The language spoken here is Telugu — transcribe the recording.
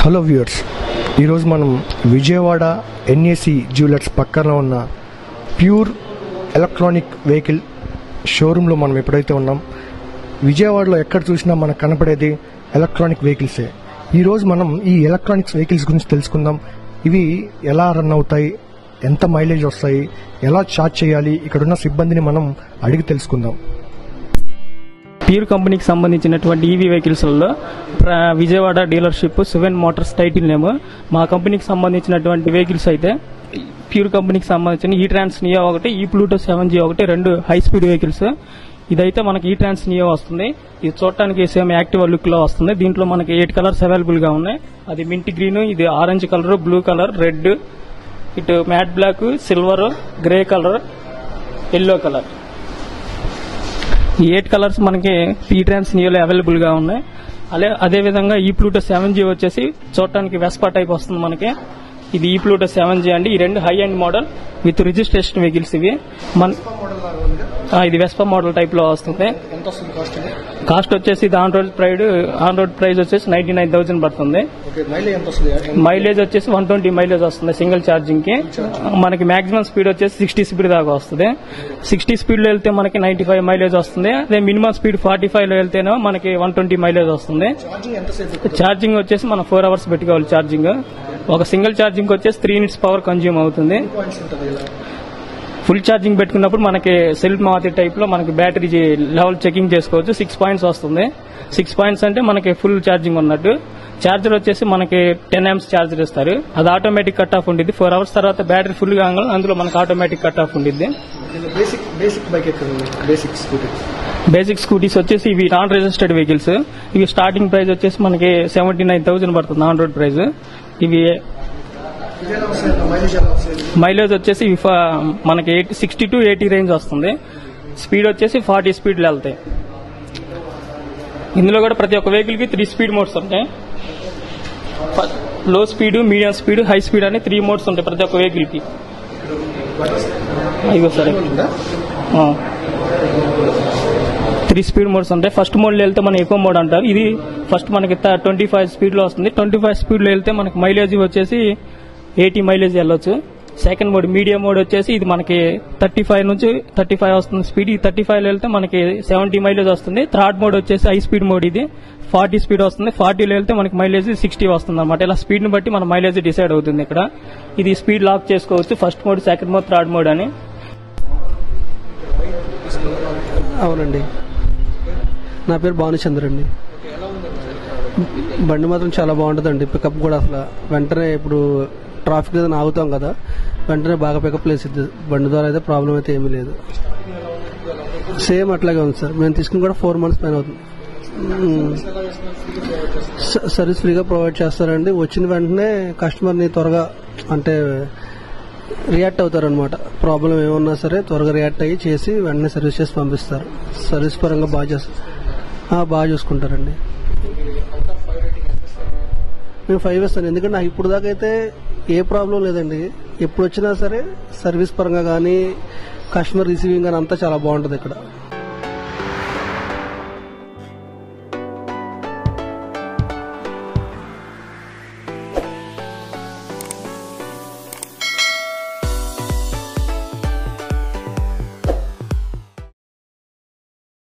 హలో వ్యూవర్స్, ఈరోజు మనం విజయవాడ ఎన్ఏసి జ్యువెలర్స్ పక్కన ఉన్న ప్యూర్ ఎలక్ట్రానిక్ వెహికల్ షోరూంలో మనం ఎప్పుడైతే ఉన్నాం. విజయవాడలో ఎక్కడ చూసినా మనకు కనపడేది ఎలక్ట్రానిక్ వెహికల్సే. ఈరోజు మనం ఈ ఎలక్ట్రానిక్స్ వెహికల్స్ గురించి తెలుసుకుందాం. ఇవి ఎలా రన్ అవుతాయి, ఎంత మైలేజ్ వస్తాయి, ఎలా ఛార్జ్ చేయాలి, ఇక్కడున్న సిబ్బందిని మనం అడిగి తెలుసుకుందాం. ప్యూర్ కంపెనీకి సంబంధించినటువంటి ఈవీ వెహికల్స్లో Vijayawada dealership 7 Motors title name. మా కంపెనీకి సంబంధించినటువంటి వెహికల్స్ అయితే ప్యూర్ కంపెనీకి సంబంధించిన ఈ ట్రాన్స్ నియో ఒకటి, ఈ ప్లూటో 7G ఒకటి, 2 హై స్పీడ్ వెహికల్స్. ఇదైతే మనకి ఈ ట్రాన్స్ నియో వస్తుంది. ఇది చూడటానికి సేమ్ యాక్టివ్ లుక్ లో వస్తుంది. దీంట్లో మనకి 8 కలర్స్ అవైలబుల్ గా ఉన్నాయి. అది మింట్ గ్రీన్, ఇది orange colour, blue colour, red, ఇటు matte black, silver, grey colour, yellow colour. ఈ 8 కలర్స్ మనకి ఈ ట్రాన్స్ నియోలో అవైలబుల్ గా ఉన్నాయి. అదేవిధంగా ఈ ప్లూటో 7G వచ్చేసి చూడటానికి వెస్పా టైప్ వస్తుంది మనకి. ఇది ఈ ప్లూటో 7G అండి. ఈ 2 high and model with registration vehicles ఇవి. ఇది వెస్పా మోడల్ టైప్ లో వస్తుంది. కాస్ట్ వచ్చేసి ఇది ఆన్ రోడ్ ప్రైస్ వచ్చేసి 99,000 పడుతుంది. మైలేజ్ వచ్చేసి 120 మైలేజ్ వస్తుంది సింగిల్ ఛార్జింగ్ కి. మనకి మాక్సిమం స్పీడ్ వచ్చేసి 60 స్పీడ్ దాకా వస్తుంది. 60 స్పీడ్ లో వెళ్తే మనకి 95 మైలేజ్ వస్తుంది. అదే మినిమం స్పీడ్ 45 లో వెళ్తేనే మనకి 120 మైలేజ్ వస్తుంది. ఛార్జింగ్ వచ్చేసి మనం 4 అవర్స్ పెట్టుకోవాలి ఛార్జింగ్. ఒక సింగిల్ ఛార్జింగ్ వచ్చేసి 3 యూనిట్స్ పవర్ కన్జ్యూమ్ అవుతుంది. ఫుల్ ఛార్జింగ్ పెట్టుకున్నప్పుడు మనకి సెల్ఫ్ మాతి టైప్ లో మనకి బ్యాటరీ లెవెల్ చెకింగ్ చేసుకోవచ్చు. 6 పాయింట్స్ వస్తుంది. 6 పాయింట్స్ అంటే మనకి ఫుల్ ఛార్జింగ్ ఉన్నట్టు. ఛార్జర్ వచ్చేసి మనకి 10 amps ఛార్జర్ ఇస్తారు. అది ఆటోమేటిక్ కట్ ఆఫ్ ఉండిద్ది. 4 అవర్స్ తర్వాత బ్యాటరీ ఫుల్ గా అందులో మనకి ఆటోమేటిక్ కట్ ఆఫ్ ఉండిద్ది. బేసిక్ స్కూటీస్ వచ్చేసి ఇవి నాన్ రిజిస్టర్డ్ వెహికల్స్. ఇవి స్టార్టింగ్ ప్రైస్ వచ్చేసి మనకి 79,000 పడుతుంది ఆన్ రోడ్ ప్రైస్. ఇవి మైలేజ్ వచ్చేసి మనకి 60 to 80 రేంజ్ వస్తుంది. స్పీడ్ వచ్చేసి 40 స్పీడ్లు వెళ్తాయి. ఇందులో కూడా ప్రతి ఒక్క వెహికల్ కి 3 స్పీడ్ మోడ్స్ ఉంటాయి. లో speed, medium speed, high speed అని 3 మోడ్స్ ఉంటాయి ప్రతి ఒక్క వెహికల్ కి. అయ్యో సరే 3 స్పీడ్ మోడ్స్ ఉంటాయి. ఫస్ట్ మోడ్ లో వెళ్తే మనం ఎకో మోడ్ అంటారు. ఇది ఫస్ట్ మనకి 25 స్పీడ్ లో వస్తుంది. 25 స్పీడ్ లో వెళ్తే మనకి మైలేజ్ వచ్చేసి 80 మైలేజ్ వెళ్ళొచ్చు. సెకండ్ మోడ్ మీడియం మోడ్ వచ్చేసి ఇది మనకి 35 నుంచి 35 వస్తుంది స్పీడ్. ఈ 35 లో వెళ్తే మనకి 70 మైలేజ్ వస్తుంది. థర్డ్ మోడ్ వచ్చేసి హై స్పీడ్ మోడ్, ఇది 40 స్పీడ్ వస్తుంది. 40 లో వెళ్తే మనకి మైలేజ్ 60 వస్తుంది అనమాట. ఇలా స్పీడ్ ని బట్టి మన మైలేజ్ డిసైడ్ అవుతుంది. ఇక్కడ ఇది స్పీడ్ లాక్ చేసుకోవచ్చు. First mode, second mode, third mode అని. అవునండి, నా పేరు భానుచంద్ర అండి. బండి మాత్రం చాలా బాగుంటుందండి. పికప్ కూడా అసలు వెంటనే ఇప్పుడు ట్రాఫిక్ ఏదైనా ఆగుతాం కదా, వెంటనే బాగా పికప్ వేసిద్ది. బండి ద్వారా అయితే ప్రాబ్లం అయితే ఏమీ లేదు. సేమ్ అట్లాగే ఉంది సార్. మేము తీసుకుని కూడా 4 months పైన అవుతుంది. సర్వీస్ ఫ్రీగా ప్రొవైడ్ చేస్తారండి. వచ్చిన వెంటనే కస్టమర్ని త్వరగా అంటే రియాక్ట్ అవుతారనమాట. ప్రాబ్లం ఏమన్నా సరే త్వరగా రియాక్ట్ అయ్యి చేసి వెంటనే సర్వీస్ చేసి పంపిస్తారు. సర్వీస్ పరంగా బాగా చూసుకుంటారండి. మేము 5 ఇస్తాను. ఎందుకంటే నాకు ఇప్పుడు దాకా అయితే ఏ ప్రాబ్లం లేదండి. ఎప్పుడు వచ్చినా సరే సర్వీస్ పరంగా కానీ కస్టమర్ రిసీవింగ్ కానీ అంతా చాలా బాగుంటుంది ఇక్కడ.